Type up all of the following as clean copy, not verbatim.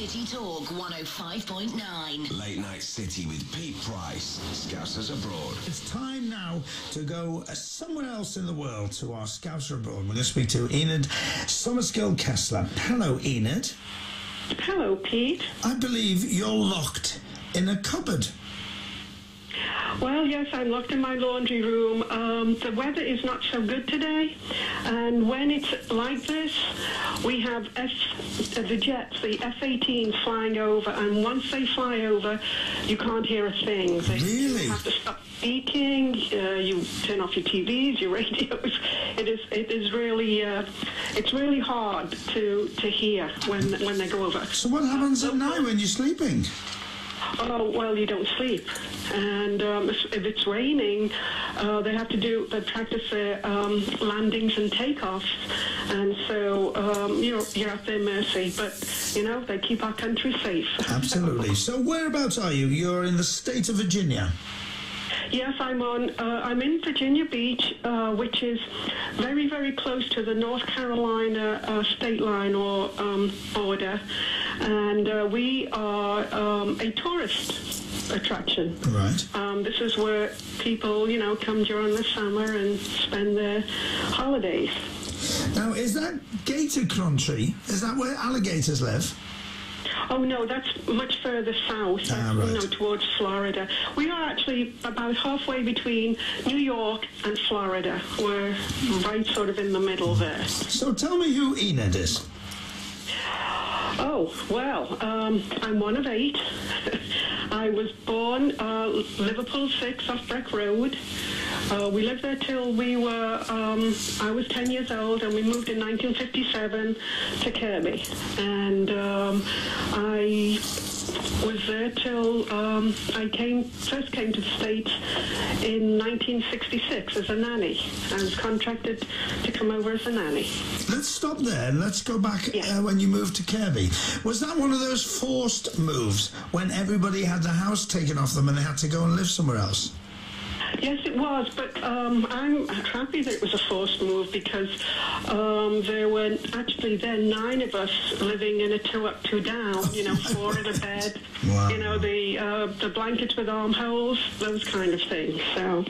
City Talk 105.9. Late Night City with Pete Price. Scousers Abroad. It's time now to go somewhere else in the world to our Scouser Abroad. We're going to speak to Enid Kessler. Hello, Enid. Hello, Pete. I believe you're locked in a cupboard. Well, yes, I'm locked in my laundry room. The weather is not so good today, and when it's like this, we have the jets, the F-18s flying over, and once they fly over, you can't hear a thing. Really? You have to stop speaking. You turn off your TVs, your radios. It is really it's really hard to hear when they go over. So what happens at night when you're sleeping? Oh, well, you don't sleep. And if it's raining, they practice their landings and takeoffs. And so you're at their mercy. But, they keep our country safe. Absolutely. So whereabouts are you? You're in the state of Virginia. Yes, I'm in Virginia Beach, which is very, very close to the North Carolina state line or border, and we are a tourist attraction. Right. This is where people, come during the summer and spend their holidays. Now, is that gator country? Is that where alligators live? Oh, no, that's much further south, right. Towards Florida. We are actually about halfway between New York and Florida. We're right sort of in the middle there. So tell me who Enid is. Oh, well, I'm one of 8. I was born Liverpool 6 off Breck Road. We lived there till we were, I was 10 years old, and we moved in 1957 to Kirby. And I was there till I first came to the States in 1966 as a nanny. I was contracted to come over as a nanny. Let's stop there and let's go back when you moved to Kirby. Was that one of those forced moves when everybody had the house taken off them and they had to go and live somewhere else? Yes, it was, but I'm happy that it was a forced move because there were actually then 9 of us living in a 2-up, 2-down, 4 in a bed, wow. The blankets with armholes, those kind of things. So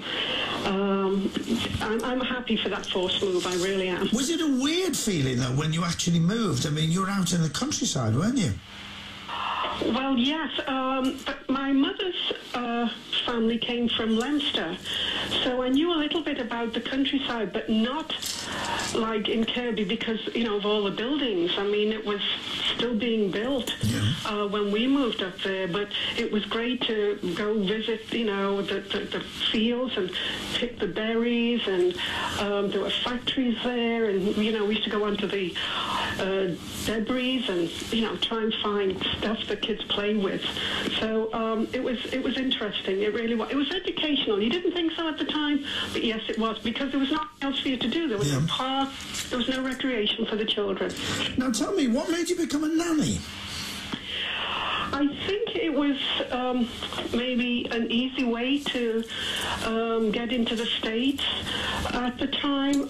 I'm happy for that forced move, I really am. Was it a weird feeling, though, when you actually moved? I mean, you were out in the countryside, weren't you? Well, yes, but my mother's family came from Leinster, so I knew a little bit about the countryside, but not like in Kirby because, of all the buildings. I mean, it was still being built when we moved up there, but it was great to go visit, the fields and pick the berries, and there were factories there, and, we used to go onto the debris and, try and find stuff that kids play with. So it was interesting. It really was. It was educational. You didn't think so at the time, but yes, it was, because there was nothing else for you to do. There was no park. There was no recreation for the children. Now tell me, what made you become a nanny? I think it was maybe an easy way to get into the States. At the time,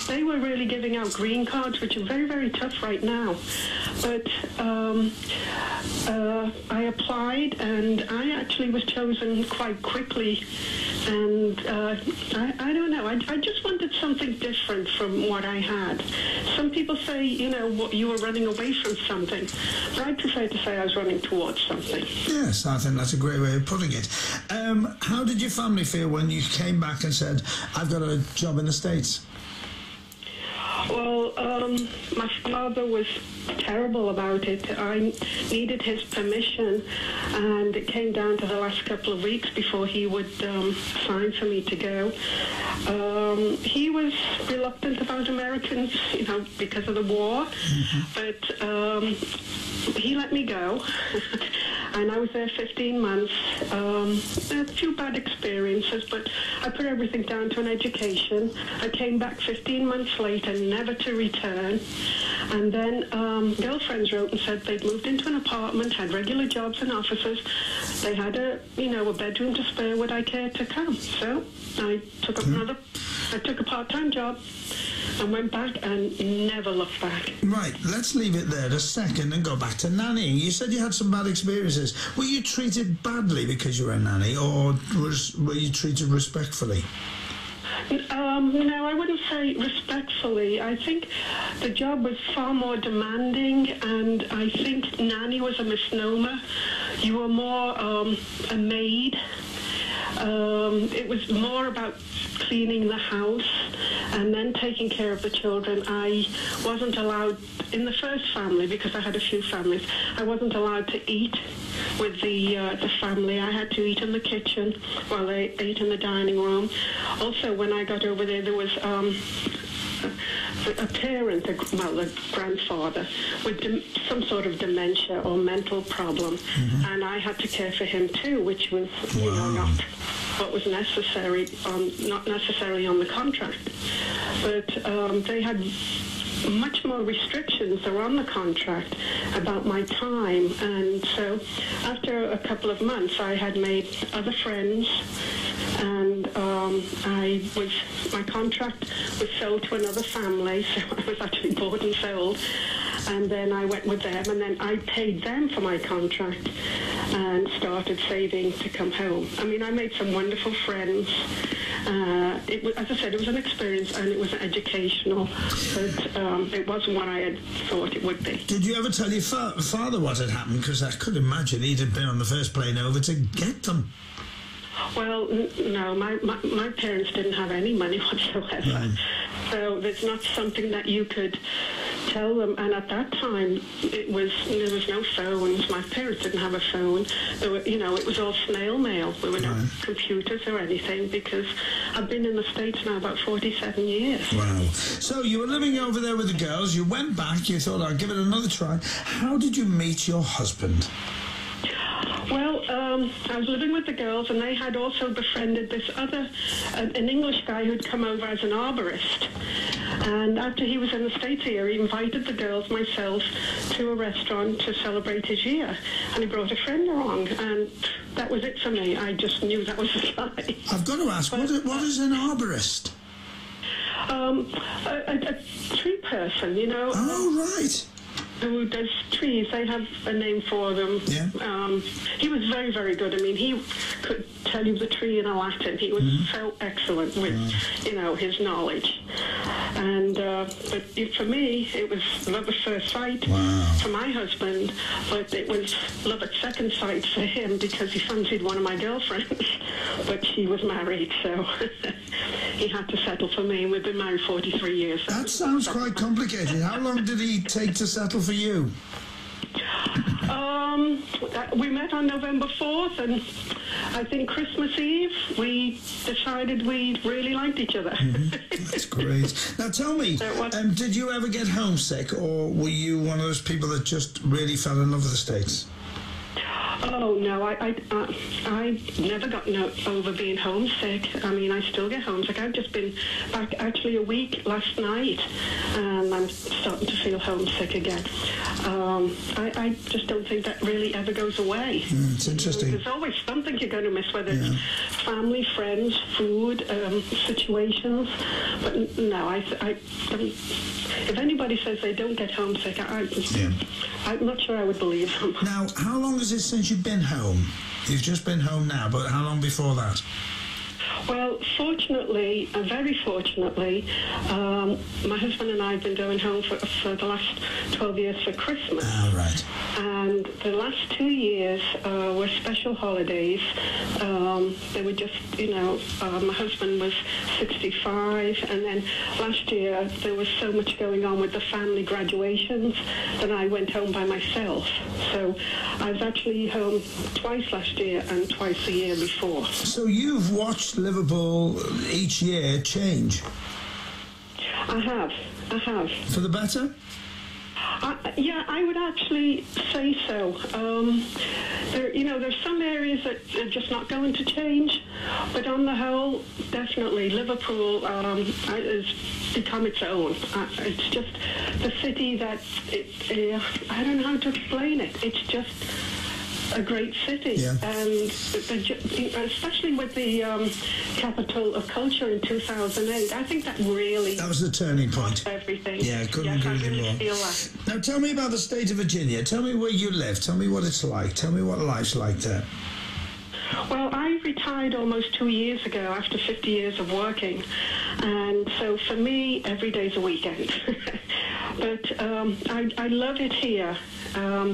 they were really giving out green cards, which are very, very tough right now. But I applied, and I actually was chosen quite quickly. And I don't know, I just wanted something different from what I had. Some people say, you were running away from something. But I prefer to say I was running towards something. Yes, I think that's a great way of putting it. How did your family feel when you came back and said, I've got a job in the States? Well, my father was terrible about it. I needed his permission, and it came down to the last couple of weeks before he would sign for me to go. He was reluctant about Americans, because of the war, but he let me go. And I was there 15 months. A few bad experiences, but I put everything down to an education. I came back 15 months later, never to return. And then girlfriends wrote and said they'd moved into an apartment, had regular jobs and offices. They had a bedroom to spare. Would I care to come? So I took up I took a part-time job and went back and never looked back. Right, let's leave it there a second and go back to nannying. You said you had some bad experiences. Were you treated badly because you were a nanny, or were you treated respectfully? No, I wouldn't say respectfully. I think the job was far more demanding, and I think nanny was a misnomer. You were more a maid. It was more about cleaning the house and then taking care of the children. I wasn't allowed, in the first family, because I had a few families, I wasn't allowed to eat with the family. I had to eat in the kitchen while they ate in the dining room. Also, when I got over there was a parent, a grandfather, with some sort of dementia or mental problem, and I had to care for him too, which was, not what was necessary, not necessarily on the contract. But they had much more restrictions are on the contract about my time, and so after a couple of months I had made other friends, and my contract was sold to another family, so I was actually bought and sold, and then I went with them, and then I paid them for my contract and started saving to come home. I mean, I made some wonderful friends. It was, as I said, it was an experience, and it was educational, but it wasn't what I had thought it would be. Did you ever tell your father what had happened? Because I could imagine he'd have been on the first plane over to get them. Well, no, my parents didn't have any money whatsoever. Right. So there's not something that you could tell them. And at that time, there was no phones. My parents didn't have a phone. There were, it was all snail mail. There were no computers or anything, because I've been in the States now about 47 years. Wow. So you were living over there with the girls. You went back. You thought, I'll give it another try. How did you meet your husband? Well, I was living with the girls, and they had also befriended this other, an English guy who'd come over as an arborist. And after he was in the States here, he invited the girls, myself, to a restaurant to celebrate his year. And he brought a friend along, and that was it for me. I just knew that was the guy. I've got to ask, what is an arborist? A tree person, Oh, right. Who does trees. They have a name for them. Yeah. He was very, very good. I mean, he could tell you the tree in a Latin. He was so excellent with, his knowledge. And but for me, it was love at first sight for my husband, but it was love at second sight for him, because he fancied one of my girlfriends, but she was married, so he had to settle for me. We've been married 43 years. That sounds quite complicated. How long did he take to settle for you? We met on November 4th, and I think Christmas Eve we decided we really liked each other. That's great. Now tell me, did you ever get homesick, or were you one of those people that just really fell in love with the States? Oh, no, I never got over being homesick. I mean, I still get homesick. I've just been back actually a week last night, and I'm starting to feel homesick again. I just don't think that really ever goes away. It's interesting. There's always something you're going to miss, whether it's family, friends, food, situations. But no, I don't. If anybody says they don't get homesick, I'm not sure I would believe them. Now, how long is it since you've been home? You've just been home now, but how long before that? Well, fortunately, very fortunately, my husband and I have been going home for the last 12 years for Christmas. Oh, right. And the last 2 years were special holidays. They were just, my husband was 65, and then last year there was so much going on with the family graduations that I went home by myself. So I was actually home twice last year and twice the year before. So you've watched Liverpool each year change? I have. For the better? Yeah, I would actually say so. There's some areas that are just not going to change, but on the whole, definitely Liverpool has become its own. It's just the city that I don't know how to explain it. It's just a great city, yeah. And especially with the capital of culture in 2008, I think that was the turning point. Everything. Yeah, couldn't agree more. Feel that. Now, tell me about the state of Virginia. Tell me where you live. Tell me what it's like. Tell me what life's like there. Well, I retired almost 2 years ago after 50 years of working, and so for me, every day's a weekend. But I love it here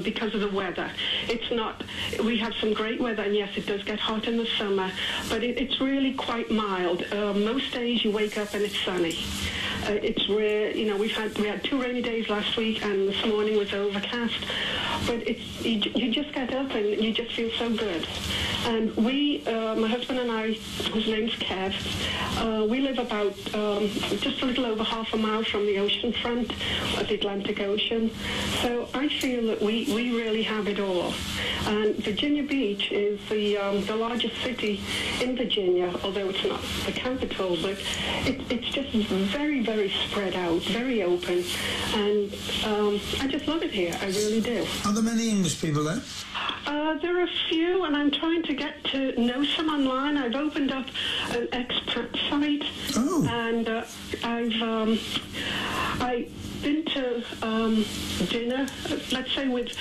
because of the weather. We have some great weather, and yes, it does get hot in the summer, but it's really quite mild. Most days you wake up and it's sunny. It's rare, we had 2 rainy days last week, and this morning was overcast. But you just get up and you just feel so good. And my husband and I, his name's Kev, we live about just a little over half a mile from the ocean front of the Atlantic Ocean. So I feel that we really have it all. And Virginia Beach is the largest city in Virginia, although it's not the capital, but it's just very, very spread out, very open. And I just love it here. I really do. Are there many English people there? There are a few, and I'm trying to get to know some online. I've opened up an expat site, and I've been to dinner, let's say, with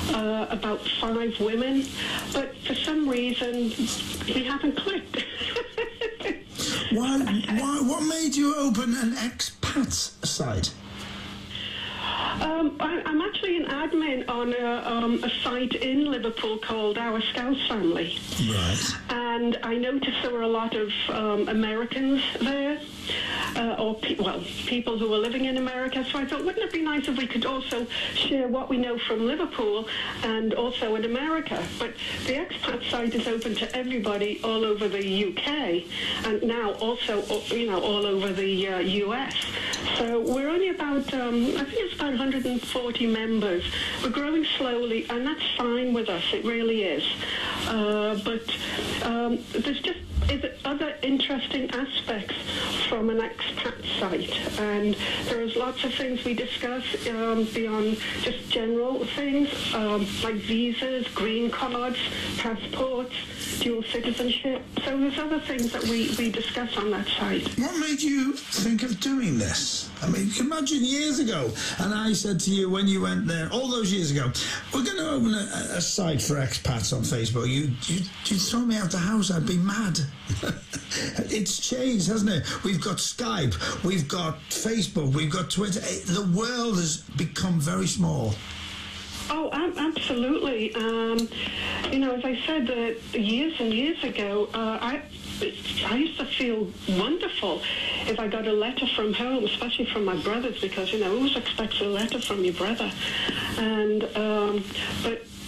about 5 women, but for some reason we haven't clicked. Why? What made you open an expat site? I'm actually an admin on a site in Liverpool called Our Scouse Family. Right. And I noticed there were a lot of Americans there, people who were living in America. So I thought, wouldn't it be nice if we could also share what we know from Liverpool and also in America? But the expat site is open to everybody all over the UK, and now also, all over the US. So we're only about, I think it's about 140 members. We're growing slowly, and that's fine with us. It really is. But there's just other interesting aspects from an expat site, and there's lots of things we discuss beyond just general things like visas, green cards, passports, dual citizenship. So there's other things that we discuss on that site. What made you think of doing this? I mean, you can imagine years ago, and I said to you when you went there, all those years ago, we're going to open a site for expats on Facebook. You'd throw me out the house, I'd be mad. It's changed, hasn't it? We've got Skype, we've got Facebook, we've got Twitter. The world has become very small. Oh, absolutely. As I said, years and years ago, I used to feel wonderful if I got a letter from home, especially from my brothers, because, who expects a letter from your brother? And,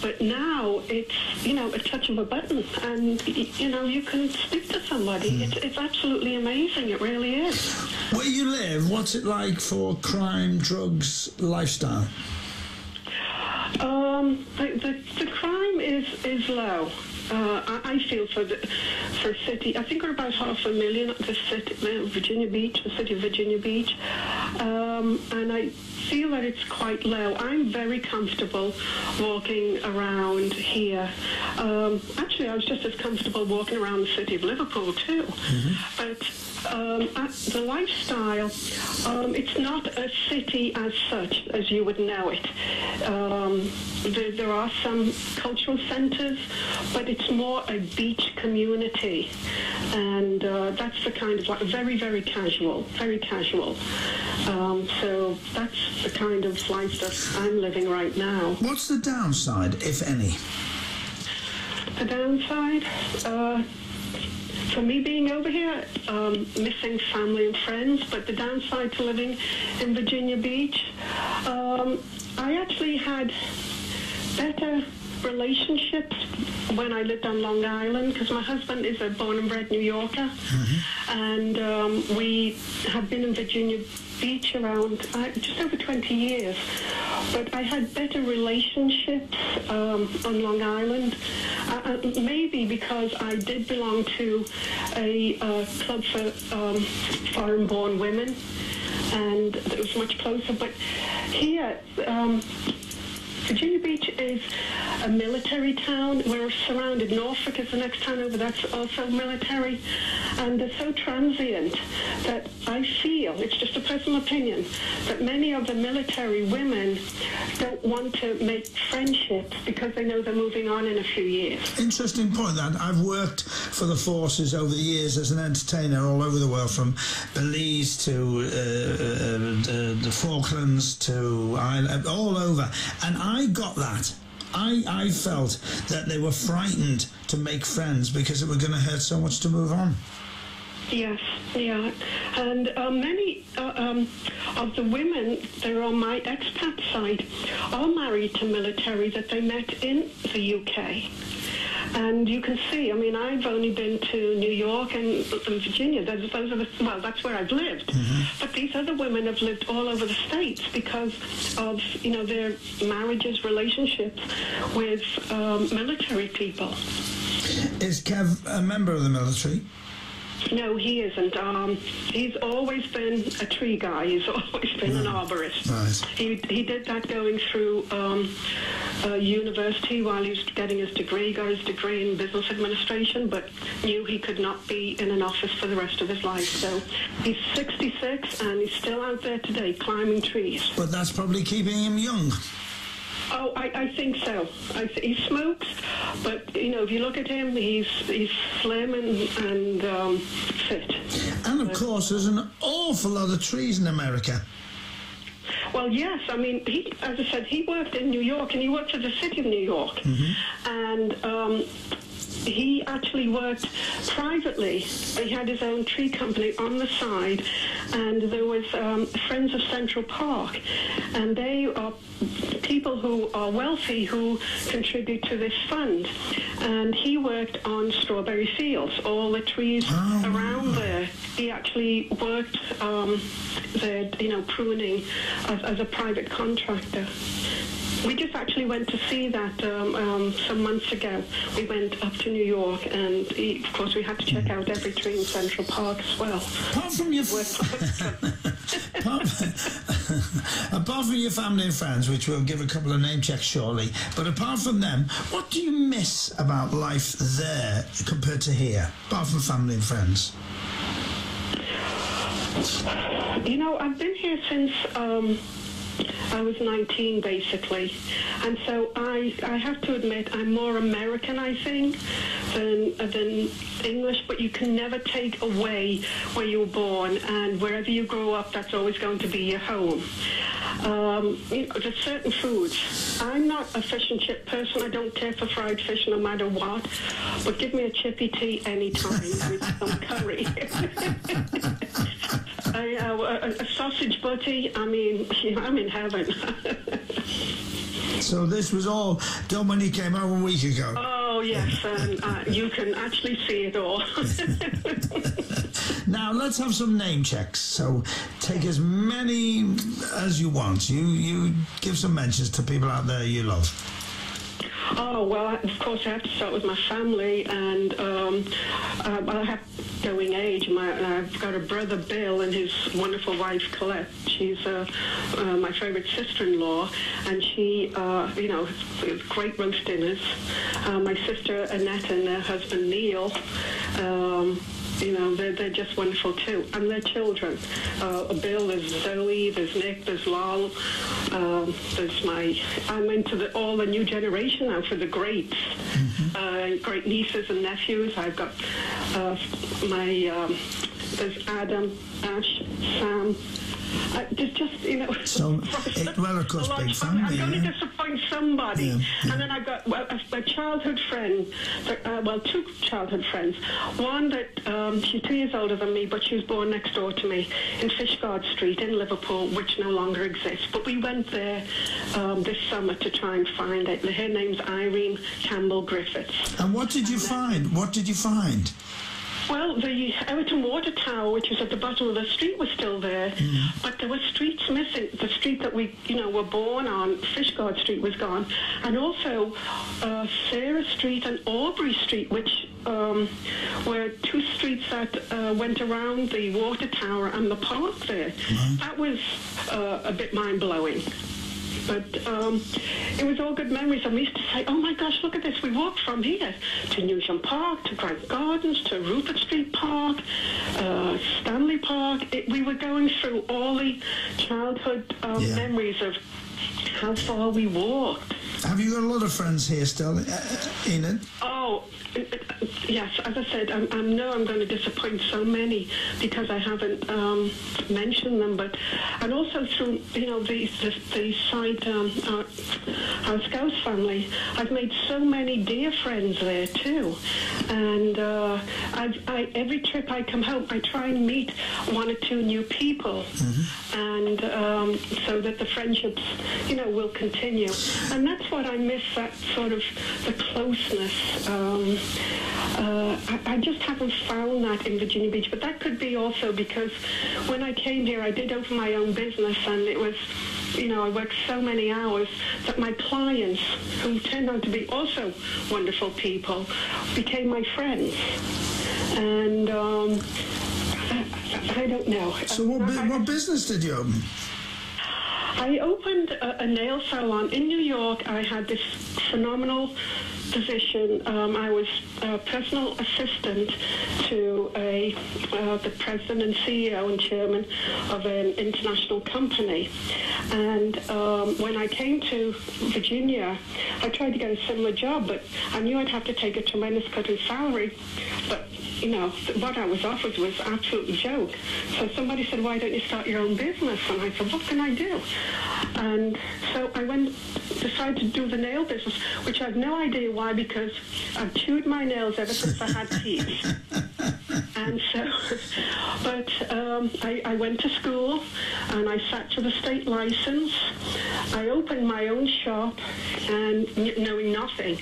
but now it's, a touch of a button, and, you can speak to somebody. It's absolutely amazing. It really is. Where you live, what's it like for crime, drugs, lifestyle? The crime is low. I feel for a city. I think we're about 500,000. The city, Virginia Beach, the city of Virginia Beach, and I feel that it's quite low. I'm very comfortable walking around here. Actually, I was just as comfortable walking around the city of Liverpool too. But the lifestyle, it's not a city as such as you would know it. There are some cultural centres, but it's more a beach community, and that's the kind of very, very casual, very casual. So that's the kind of life that I'm living right now. What's the downside, if any? The downside? For me being over here, missing family and friends, but the downside to living in Virginia Beach, I actually had better relationships when I lived on Long Island, because my husband is a born and bred New Yorker, and we have been in Virginia Beach around just over 20 years. but I had better relationships on Long Island. Maybe because I did belong to a club for foreign-born women, and it was much closer. But here, Virginia Beach is a military town. We're surrounded. Norfolk is the next town over. That's also military. And they're so transient that I feel, it's just a personal opinion, that many of the military women don't want to make friendships because they know they're moving on in a few years. Interesting point, that. I've worked for the forces over the years as an entertainer all over the world, from Belize to the Falklands to Ireland, all over. And I got that. I felt that they were frightened to make friends because it was going to hurt so much to move on. Yes, yeah. And many of the women that are on my expat site are married to military that they met in the UK. And you can see, I mean, I've only been to New York and Virginia. Those are that's where I've lived. Mm-hmm. But these other women have lived all over the States because of, their marriages, relationships with military people. Is Kev a member of the military? No, he isn't. He's always been a tree guy. He's always been an arborist. Right. He did that going through university while he was getting his degree. He got his degree in business administration, but knew he could not be in an office for the rest of his life. So he's 66, and he's still out there today climbing trees. But that's probably keeping him young. Oh, I think so. He smokes, but if you look at him, he's slim and fit. And of course, there's an awful lot of trees in America. Well, yes. I mean, as I said, he worked in New York, and he worked for the city of New York, mm-hmm. and he actually worked privately. He had his own tree company on the side, and there was Friends of Central Park, and they are people who are wealthy who contribute to this fund. And he worked on strawberry fields, all the trees around there. He actually worked there, pruning as a private contractor. We just actually went to see that some months ago. We went up to New York, and of course we had to check out every tree in Central Park as well. Apart from your apart from your family and friends, which we'll give a couple of name checks shortly, but apart from them, what do you miss about life there compared to here, apart from family and friends? I've been here since I was 19, basically. And so I have to admit I'm more American, I think, than English, but you can never take away where you were born, and wherever you grow up, that's always going to be your home. There's certain foods. I'm not a fish and chip person. I don't care for fried fish no matter what, but give me a chippy tea anytime with some curry. A sausage butty, I mean, I'm in heaven. So this was all done when you came home a week ago? Oh, yes, and you can actually see it all. Now, let's have some name checks. So take as many as you want. You give some mentions to people out there you love. Oh, well, of course, I have to start with my family, and I have going age. I've got a brother, Bill, and his wonderful wife, Colette. She's my favorite sister-in-law, and she, great roast dinners. My sister, Annette, and her husband, Neil, they're just wonderful too. And their children. Bill, there's Zoe, there's Nick, there's Lal, I'm into all the new generation now for the greats. Mm-hmm. Great nieces and nephews. I've got there's Adam, Ash, Sam. There's just, well, of course, big family. I'm going to disappoint somebody. Yeah. And then I've got a childhood friend, two childhood friends. One that, she's 2 years older than me, but she was born next door to me in Fishguard Street in Liverpool, which no longer exists. But we went there this summer to try and find it. Her name's Irene Campbell Griffiths. And what did you find? What did you find? Well, the Everton Water Tower, which was at the bottom of the street, was still there, but there were streets missing. The street that we, were born on, Fishguard Street, was gone, and also Sarah Street and Aubrey Street, which were two streets that went around the water tower and the park there. That was a bit mind-blowing. But it was all good memories. And we used to say, oh my gosh, look at this. We walked from here to Newsham Park, to Grant Gardens, to Rupert Street Park, Stanley Park. We were going through all the childhood memories of how far we walked. Have you got a lot of friends here still, Enid? Oh, yes. As I said, I know I'm going to disappoint so many because I haven't mentioned them. But and also through the site, our Scouse Family, I've made so many dear friends there too. And every trip I come home, I try and meet one or two new people, and so that the friendships, will continue. And that's what I miss, that sort of the closeness. I just haven't found that in Virginia Beach, but that could be also because when I came here, I did open my own business, and it was, I worked so many hours that my clients, who turned out to be also wonderful people, became my friends. And I don't know. So what business did you open? I opened a nail salon in New York. I had this phenomenal position. I was a personal assistant to the president and CEO and chairman of an international company. And when I came to Virginia, I tried to get a similar job, but I knew I'd have to take a tremendous cut in salary. But what I was offered was absolutely a joke. So somebody said, why don't you start your own business? And I said, what can I do? And so I decided to do the nail business, which I have no idea why, because I've chewed my nails ever since I had teeth. And so, but I went to school and I sat for the state license. I opened my own shop and knowing nothing.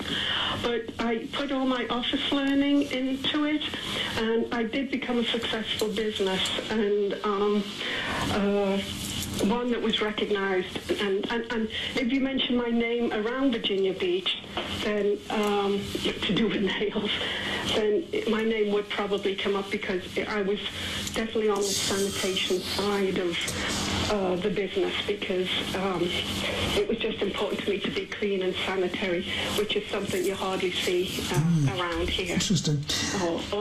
But I put all my office learning into it, and I did become a successful business, and one that was recognized. And if you mention my name around Virginia Beach, then to do with nails, then my name would probably come up, because I was definitely on the sanitation side of the business, because it was just important to me to be clean and sanitary, which is something you hardly see around here. Interesting.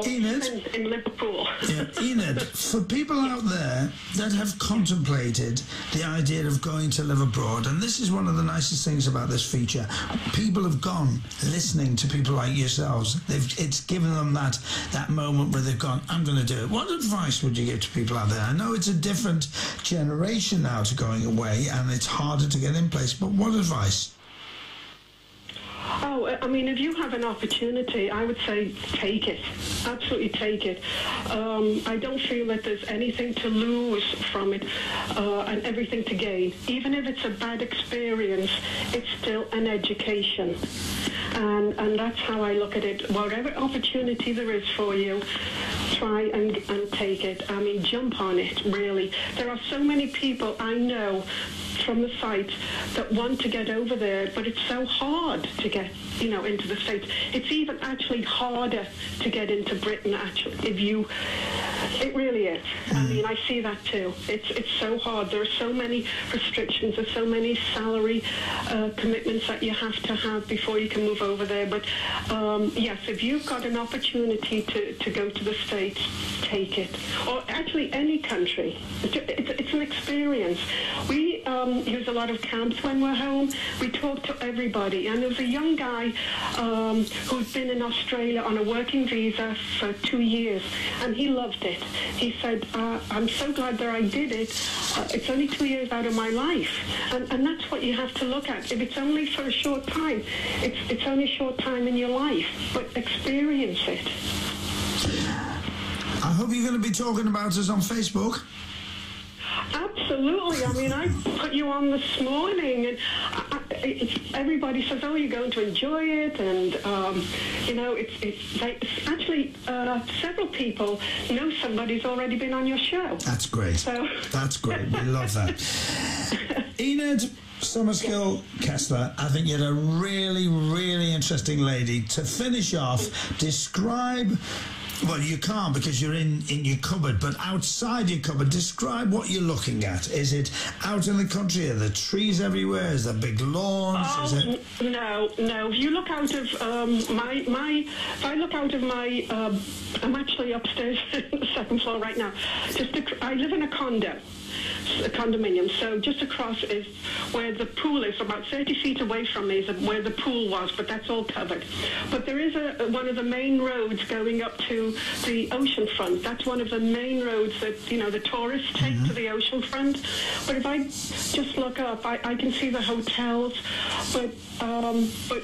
Enid, in Liverpool. Yeah, Enid, for people out there that have contemplated the idea of going to live abroad, and this is one of the nicest things about this feature, people have gone listening to people like yourselves. It's given them that moment where they've gone, I'm going to do it. What advice would you give to people out there? I know it's a different generation now to going away, and it's harder to get in place, but what advice? Oh, I mean, if you have an opportunity, I would say take it. Absolutely take it. I don't feel that there's anything to lose from it and everything to gain. Even if it's a bad experience, it's still an education. And that's how I look at it. Whatever opportunity there is for you, try and take it. I mean, jump on it, really. There are so many people I know from the site that want to get over there, but it's so hard to get, into the States. It's even actually harder to get into Britain, actually, it really is. I mean, I see that too. It's so hard. There are so many restrictions. There's so many salary commitments that you have to have before you can move over there. But yes, if you've got an opportunity to go to the States, take it. Or actually any country. It's an experience. We use a lot of camps when we're home. We talk to everybody. And there was a young guy who's been in Australia on a working visa for 2 years, and he loved it. He said, I'm so glad that I did it. It's only 2 years out of my life. And that's what you have to look at. If it's only for a short time, it's only a short time in your life, but experience it. I hope you're going to be talking about us on Facebook. Absolutely. I mean, I put you on this morning, and everybody says, oh, you're going to enjoy it, and, you know, actually several people know somebody's already been on your show. That's great. So that's great. We love that. Enid Summerskill Kessler, I think you're a really, really interesting lady. To finish off, describe. Well, you can't because you're in your cupboard, but outside your cupboard, describe what you're looking at. Is it out in the country? Are there trees everywhere? Is there big lawns? No. If you look out of if I look out of my, I'm actually upstairs on the second floor right now. I live in a condominium, so just across is where the pool is. About 30 feet away from me is where the pool was, but that's all covered. But there is one of the main roads going up to the ocean front. That's one of the main roads that, you know, the tourists take to the ocean front. But if I just look up, I can see the hotels, but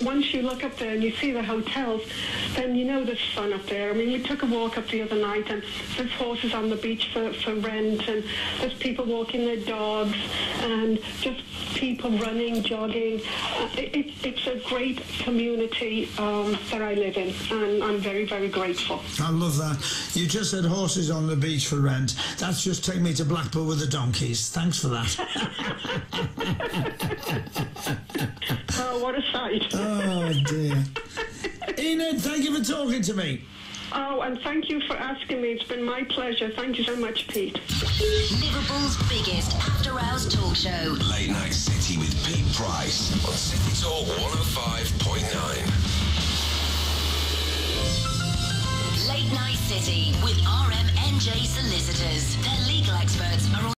once you look up there and you see the hotels, then you know there's fun up there. I mean, we took a walk up the other night, and there's horses on the beach for rent, and there's people walking their dogs, and just people running, jogging. It's a great community that I live in, and I'm very, very grateful. I love that. You just said horses on the beach for rent. That's just taking me to Blackpool with the donkeys. Thanks for that. Oh, what a sight. Oh, dear. Enid, thank you for talking to me. Oh, and thank you for asking me. It's been my pleasure. Thank you so much, Pete. Liverpool's biggest after-hours talk show. Late Night City with Pete Price on City Talk 105.9. Late Night City with RMNJ Solicitors. Their legal experts are on